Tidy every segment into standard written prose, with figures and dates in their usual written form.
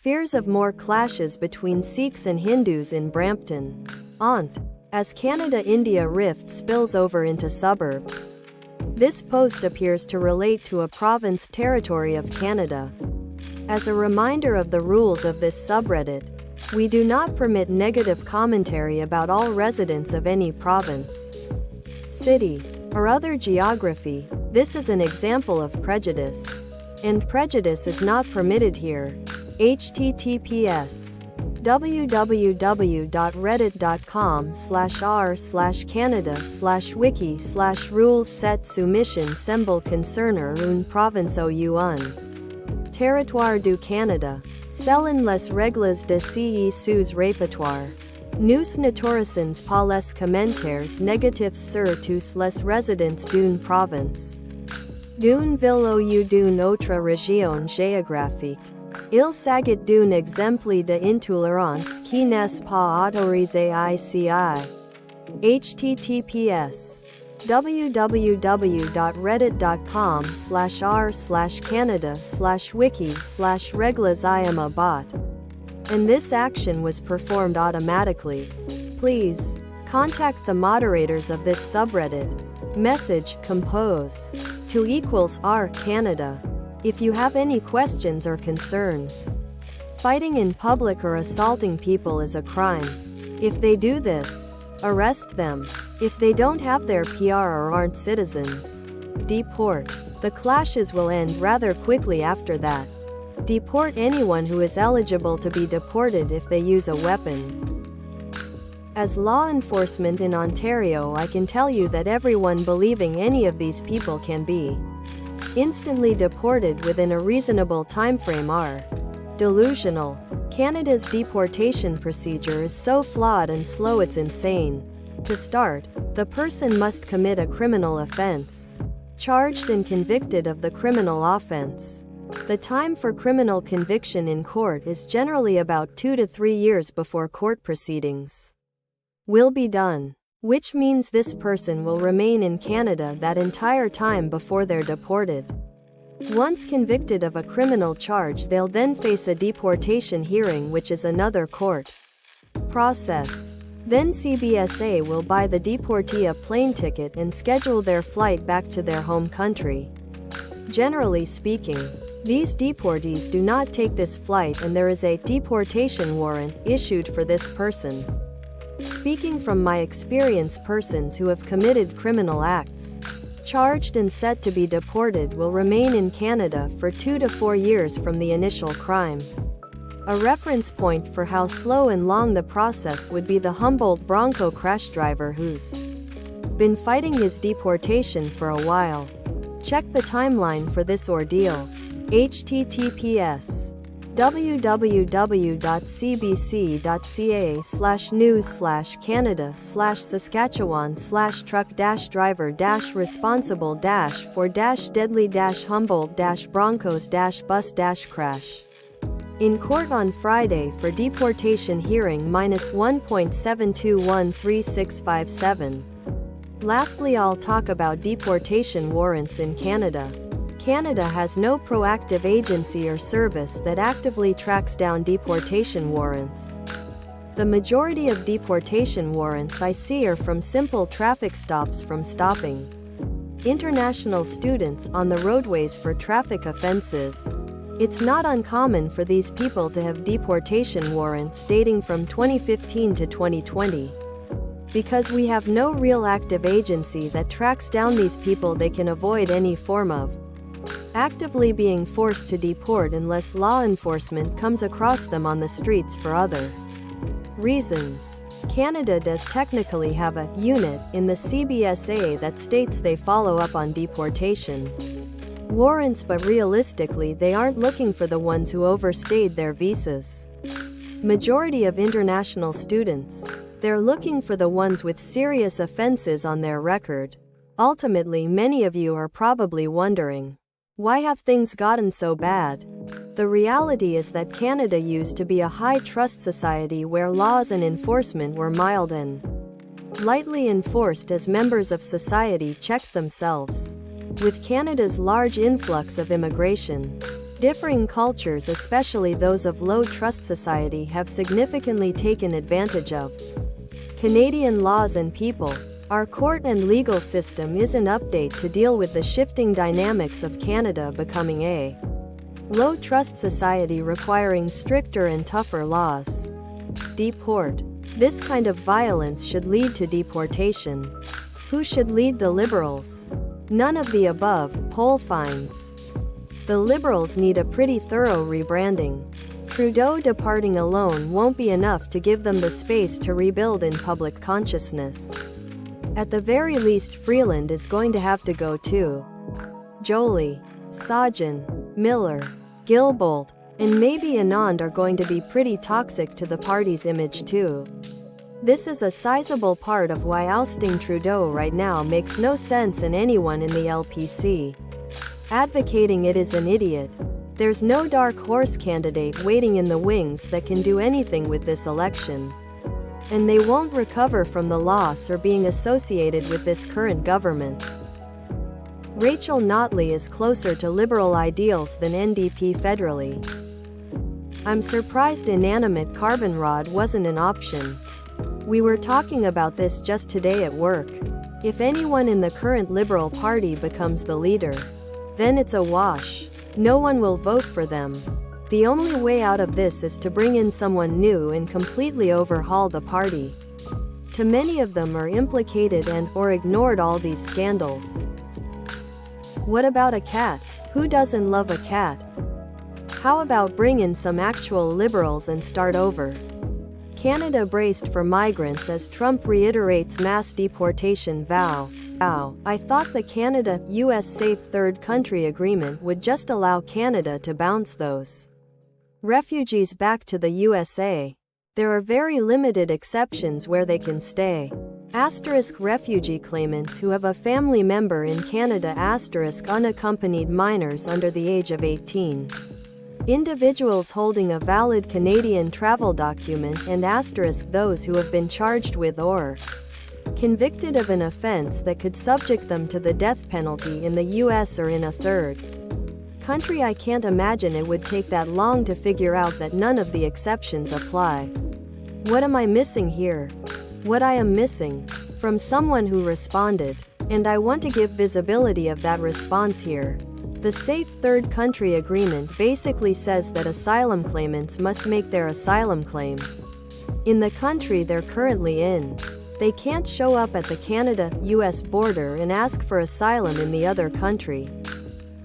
Fears of more clashes between Sikhs and Hindus in Brampton. Aunt. As Canada-India rift spills over into suburbs. This post appears to relate to a province territory of Canada. As a reminder of the rules of this subreddit, we do not permit negative commentary about all residents of any province, city, or other geography. This is an example of prejudice. And prejudice is not permitted here. https://www.reddit.com/r/canada/wiki/rules set soumission semble concerner une province ou un territoire du Canada. Selon les règles de ce sous répertoire. Nous n'autorisons pas les commentaires négatifs sur tous les résidents d'une province, d'une ville ou d'une autre région géographique. Il s'agit d'un exemple de intolérance qui n'est pas autorisé ici. https://www.reddit.com/r/canada/wiki/reglas and this action was performed automatically. Please contact the moderators of this subreddit. Message compose to =r Canada if you have any questions or concerns. Fighting in public or assaulting people is a crime. If they do this, arrest them. If they don't have their PR or aren't citizens, deport. The clashes will end rather quickly after that. Deport anyone who is eligible to be deported if they use a weapon. As law enforcement in Ontario, I can tell you that everyone believing any of these people can be instantly deported within a reasonable timeframe are delusional. Canada's deportation procedure is so flawed and slow it's insane. To start, the person must commit a criminal offense, charged and convicted of the criminal offense. The time for criminal conviction in court is generally about 2 to 3 years before court proceedings will be done, which means this person will remain in Canada that entire time before they're deported. Once convicted of a criminal charge, they'll then face a deportation hearing, which is another court process. Then CBSA will buy the deportee a plane ticket and schedule their flight back to their home country. Generally speaking, these deportees do not take this flight and there is a deportation warrant issued for this person. Speaking from my experience, persons who have committed criminal acts, charged and set to be deported, will remain in Canada for 2 to 4 years from the initial crime. A reference point for how slow and long the process would be the Humboldt Bronco crash driver who's been fighting his deportation for a while. Check the timeline for this ordeal. https://news/canada/saskatchewan/truck-driver-responsible-for-Humboldt-Broncos-bus-crash. In court on Friday for deportation hearing -1.721367. Lastly, I'll talk about deportation warrants in Canada. Canada has no proactive agency or service that actively tracks down deportation warrants. The majority of deportation warrants I see are from simple traffic stops from stopping international students on the roadways for traffic offenses. It's not uncommon for these people to have deportation warrants dating from 2015 to 2020. Because we have no real active agency that tracks down these people, they can avoid any form of actively being forced to deport unless law enforcement comes across them on the streets for other reasons. Canada does technically have a unit in the CBSA that states they follow up on deportation warrants, but realistically they aren't looking for the ones who overstayed their visas. Majority of international students, they're looking for the ones with serious offenses on their record. Ultimately, many of you are probably wondering, why have things gotten so bad? The reality is that Canada used to be a high-trust society where laws and enforcement were mild and lightly enforced as members of society checked themselves. With Canada's large influx of immigration, Differing cultures, especially those of low trust society, have significantly taken advantage of Canadian laws and people. Our court and legal system is an update to deal with the shifting dynamics of Canada becoming a low trust society requiring stricter and tougher laws. Deport. This kind of violence should lead to deportation. Who should lead the Liberals? None of the above, poll finds. The Liberals need a pretty thorough rebranding. Trudeau departing alone won't be enough to give them the space to rebuild in public consciousness. At the very least, Freeland is going to have to go too. Joly, Sajjan, Miller, Guilbeault, and maybe Anand are going to be pretty toxic to the party's image too. This is a sizable part of why ousting Trudeau right now makes no sense, and anyone in the LPC advocating it is an idiot. There's no dark horse candidate waiting in the wings that can do anything with this election. And they won't recover from the loss or being associated with this current government. Rachel Notley is closer to Liberal ideals than NDP federally. I'm surprised inanimate carbon rod wasn't an option. We were talking about this just today at work. If anyone in the current Liberal Party becomes the leader, then it's a wash. No one will vote for them. The only way out of this is to bring in someone new and completely overhaul the party. Too many of them are implicated and/or ignored all these scandals. What about a cat? Who doesn't love a cat? How about bring in some actual Liberals and start over? Canada braced for migrants as Trump reiterates mass deportation vow. I thought the Canada-US Safe Third Country Agreement would just allow Canada to bounce those refugees back to the USA. There are very limited exceptions where they can stay. Refugee claimants who have a family member in Canada. Unaccompanied minors under the age of 18. Individuals holding a valid Canadian travel document, and those who have been charged with or convicted of an offense that could subject them to the death penalty in the US or in a third country. I can't imagine it would take that long to figure out that none of the exceptions apply. What am I missing here? What I am missing? From someone who responded. And I want to give visibility of that response here. The Safe Third Country Agreement basically says that asylum claimants must make their asylum claim in the country they're currently in. They can't show up at the Canada-US border and ask for asylum in the other country.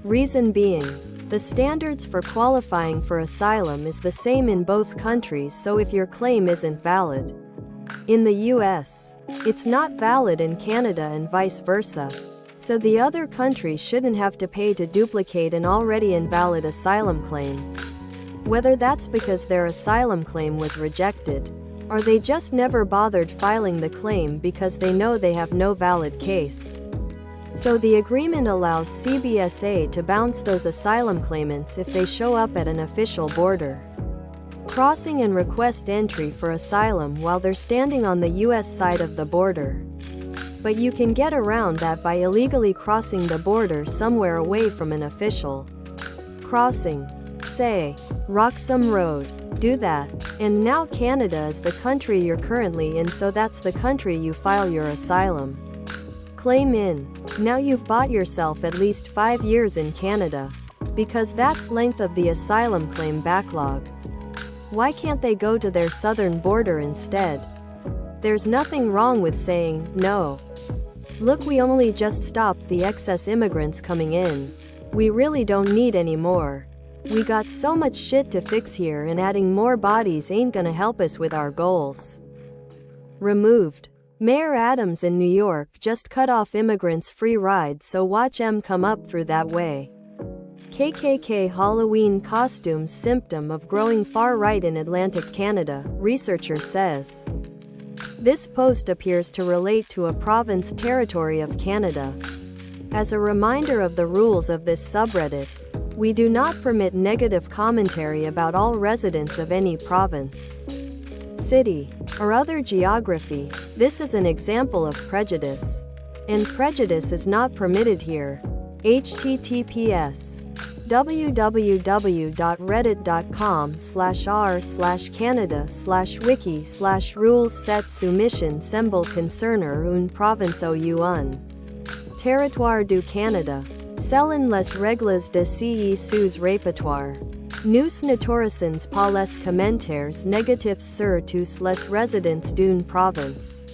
Reason being, the standards for qualifying for asylum is the same in both countries, so if your claim isn't valid in the US, it's not valid in Canada and vice versa. So the other country shouldn't have to pay to duplicate an already invalid asylum claim. Whether that's because their asylum claim was rejected, or they just never bothered filing the claim because they know they have no valid case. So the agreement allows CBSA to bounce those asylum claimants if they show up at an official border crossing and request entry for asylum while they're standing on the US side of the border. But you can get around that by illegally crossing the border somewhere away from an official crossing. Say, Roxham Road. Do that. And now Canada is the country you're currently in, so that's the country you file your asylum claim in. Now you've bought yourself at least 5 years in Canada, because that's length of the asylum claim backlog. Why can't they go to their southern border instead? There's nothing wrong with saying, no. Look, we only just stopped the excess immigrants coming in. We really don't need any more. We got so much shit to fix here, and adding more bodies ain't gonna help us with our goals. Removed. Mayor Adams in New York just cut off immigrants' free rides, so watch them come up through that way. KKK Halloween costumes symptom of growing far-right in Atlantic Canada, researcher says. This post appears to relate to a province territory of Canada. As a reminder of the rules of this subreddit, we do not permit negative commentary about all residents of any province, city, or other geography. This is an example of prejudice. And prejudice is not permitted here. https www.reddit.com/r/canada/wiki/rules soumission semble concerner une province ou un territoire du Canada. Selon les règles de ce sous répertoire. Nous n'autorisons pas les commentaires négatifs sur tous les résidents d'une province,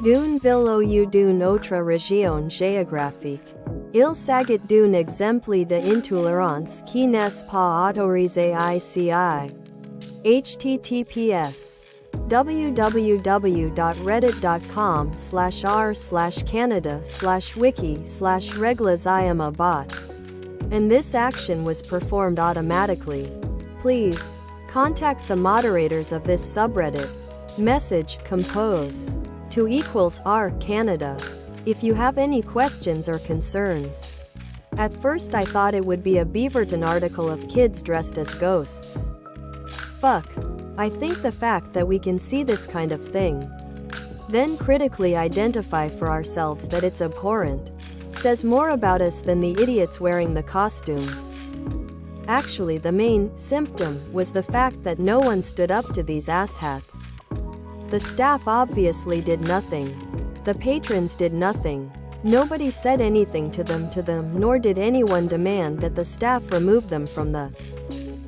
d'une ville ou d'une autre région géographique. Il s'agit d'un exemple de intolérance qui n'est pas autorisé ici. https www.reddit.com/r/canada/wiki/règles and this action was performed automatically. Please contact the moderators of this subreddit. Message compose to =r Canada if you have any questions or concerns. At first I thought it would be a Beaverton article of kids dressed as ghosts. Fuck. I think the fact that we can see this kind of thing, then critically identify for ourselves that it's abhorrent, says more about us than the idiots wearing the costumes. Actually, the main symptom was the fact that no one stood up to these asshats. The staff obviously did nothing. The patrons did nothing. Nobody said anything to them, nor did anyone demand that the staff remove them from the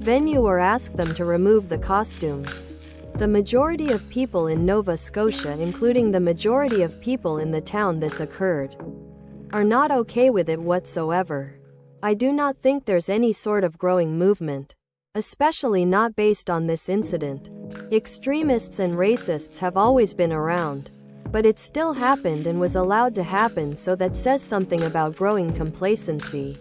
venue or ask them to remove the costumes. The majority of people in Nova Scotia, including the majority of people in the town this occurred, are not okay with it whatsoever. I do not think there's any sort of growing movement, especially not based on this incident. Extremists and racists have always been around, but it still happened and was allowed to happen, so that says something about growing complacency.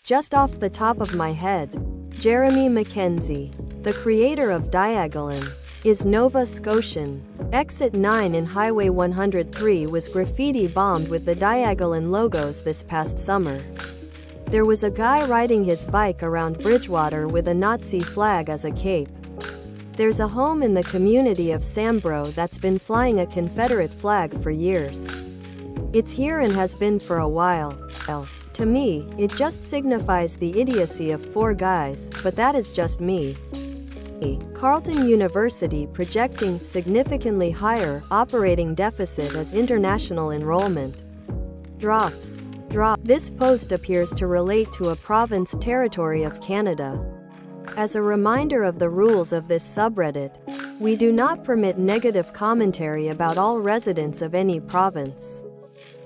Just off the top of my head, Jeremy Mackenzie, the creator of Diagolon, is Nova Scotian. Exit 9 in Highway 103 was graffiti bombed with the Diagolon logos this past summer. There was a guy riding his bike around Bridgewater with a Nazi flag as a cape. There's a home in the community of Sambro that's been flying a Confederate flag for years. It's here and has been for a while. To me, it just signifies the idiocy of four guys, but that is just me. Carleton University projecting significantly higher operating deficit as international enrollment drops. This post appears to relate to a province territory of Canada. As a reminder of the rules of this subreddit, we do not permit negative commentary about all residents of any province,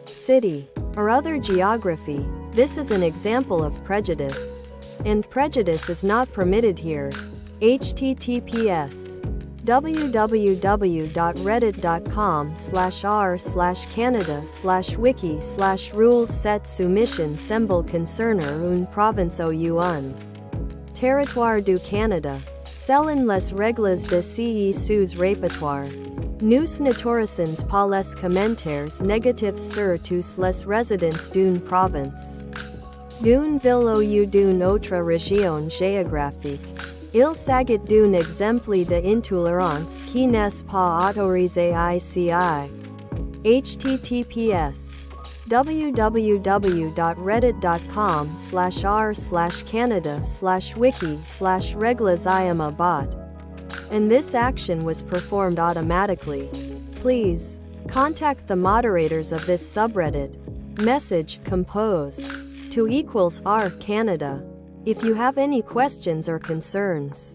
city, or other geography. This is an example of prejudice, and prejudice is not permitted here. https www.reddit.com/r/canada/wiki/rules soumission semble concerner une province ou un territoire du Canada. Selon les règles de ce sous répertoire. Nous n'autorisons pas les commentaires négatifs sur tous les résidents d'une province, d'une ville ou d'une autre région géographique. Il s'agit d'un exemple de intolérance qui n'est pas autorisé ici. https www.reddit.com/r/canada/wiki/règles and this action was performed automatically. Please contact the moderators of this subreddit. Message compose to =r Canada if you have any questions or concerns.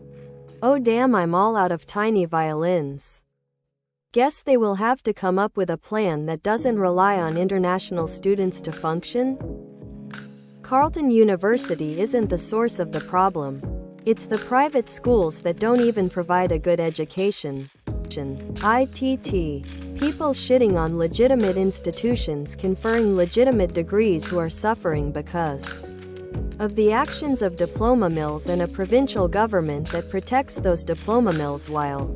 Oh damn, I'm all out of tiny violins. Guess they will have to come up with a plan that doesn't rely on international students to function? Carleton University isn't the source of the problem. It's the private schools that don't even provide a good education. ITT. People shitting on legitimate institutions conferring legitimate degrees who are suffering because of the actions of diploma mills and a provincial government that protects those diploma mills while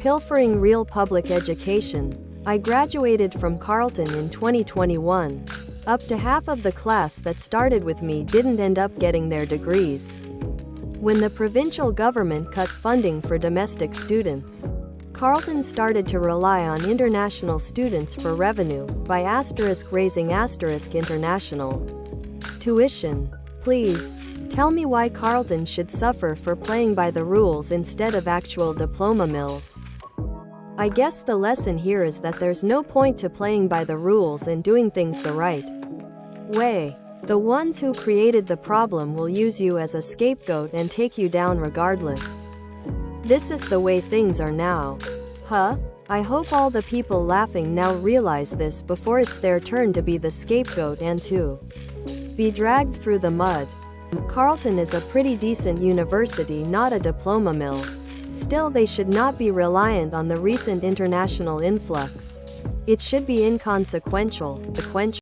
pilfering real public education. I graduated from Carleton in 2021. Up to half of the class that started with me didn't end up getting their degrees. When the provincial government cut funding for domestic students, Carleton started to rely on international students for revenue by *raising *international tuition. Please, tell me why Carlton should suffer for playing by the rules instead of actual diploma mills. I guess the lesson here is that there's no point to playing by the rules and doing things the right way. The ones who created the problem will use you as a scapegoat and take you down regardless. This is the way things are now. Huh? I hope all the people laughing now realize this before it's their turn to be the scapegoat and to be dragged through the mud. Carleton is a pretty decent university, not a diploma mill. Still, they should not be reliant on the recent international influx. It should be inconsequential.